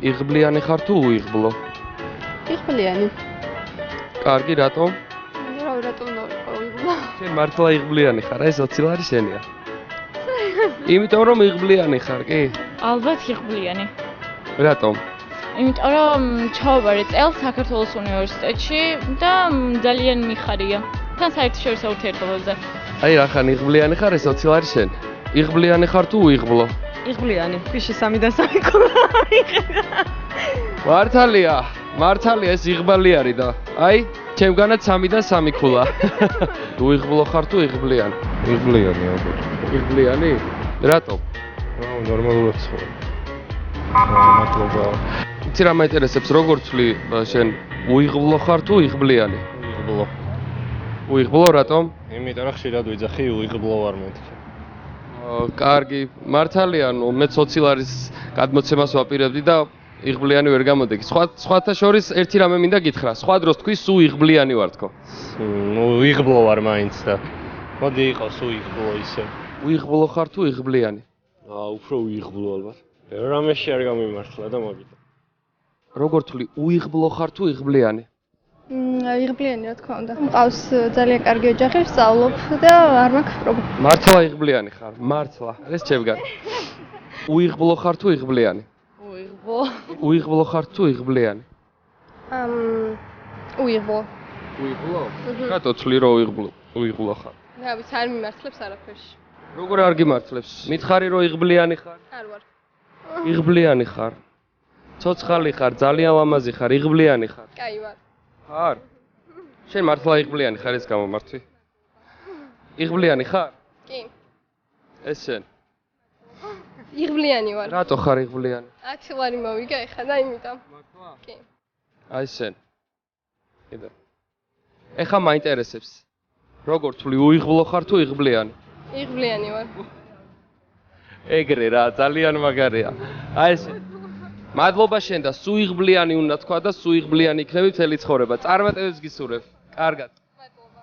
იღბლიანი ხარ თუ უიღბლო? იღბლიანი. კარგი, რატომ? რატომ დავიყო? შენ მართლა იღბლიანი ხარ, ეს 20 ლარი შენია. იმიტომ რომ იღბლიანი ხარ, კი? ალბათ იღბლიანი. რატომ? იმიტომ რომ ჩავაბარე წელს საქართველოს უნივერსიტეტში და ძალიან მიხარია. თან საერთაშორისო ურთიერთობებზე. აი რახან იღბლიანი ხარ, ეს 20 ლარი შენ. იღბლიანი ხარ თუ უიღბლო? იღბლიანი. ფიში 3 და 3 ქულა. მართალია ეს იღბალი არის და აი ჩემგანაც 3 და 3 ქულა. უიღბლო ხარ თუ იღბლიანი? იღბლიანი ალბათ. იღბლიანი? რატომ? ნორმალურად ცხოვრობ. მადლობა. იცი რა მაინტერესებს, როგორ ვთვლი შენ უიღბლო ხარ თუ იღბლიანი? უიღბლო. უიღბლო რატომ? იმიტომ რომ ხშირად ვიძახი უიღბლო ვარ მეთქი. კარგი, მართალია, ნუ მე 20 ლარის გადმოცემას ვაპირებდი და იღბლიანი ვერ გამოდეგი. სხვათა შორის ერთი რამე მინდა გითხრა. სხვა დროს თქვი სულ იღბლიანი ვარ თქო. უიღბლო ვარ მაინც და მოდი იყოს უიღბლო ისე. უიღბლო ხარ თუ იღბლიანი? უფრო უიღბლო ალბათ. რამეში არ გამიმართლა და მოგიტა. როგორ თვლი, უიღბლო ხარ თუ იღბლიანი? იღბლიანი რა თქმა უნდა. მყავს ძალიან კარგი ოჯახი, ვსწავლობ და არ მაქვს პრობლემა. მართლა იღბლიანი ხარ, მართლა. ეს ჩემგან. უიღბლო ხარ თუ იღბლიანი? უიღბლო. უიღბლო ხარ თუ იღბლიანი? უიღბლო. უიღბლო? რატო თვლი რომ უიღბლო ხარ? რა ვიცი, არ მიმართლებს არაფერში. როგორ არ გიმართლებს? მითხარი რომ იღბლიანი ხარ? არ ვარ. იღბლიანი ხარ. ცოცხალი ხარ, ძალიან ლამაზი ხარ, იღბლიანი ხარ. კაი ვარ. ხარ? შენ მართლა იღბლიანი ხარ, ეს გამომართვი? იღბლიანი ხარ? კი. ეს შენ. იღბლიანი ვარ. რატო ხარ იღბლიანი? 10 ლარი მოვიგე ეხლა და იმიტომ. მართლა? კი. აი შენ. კიდე. ეხა მაინტერესებს. როგორ თვლი, უიღბლო ხარ თუ იღბლიანი? იღბლიანი ვარ. ეგრე რა, ძალიან მაგარია. აი შენ. მადლობა შენ და სულ იღბლიანი უნდა თქვა და სულ იღბლიანი იქნები მთელი ცხოვრება. წარმატებებს გისურვებ. კარგად. მადლობა.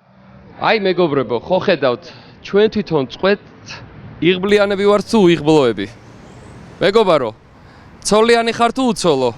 აი მეგობრებო, ხო ხედავთ, ჩვენ თვითონ წყვეთ იღბლიანები ვართ თუ უიღბლოები. მეგობარო, ცოლიანი ხარ თუ უცოლო?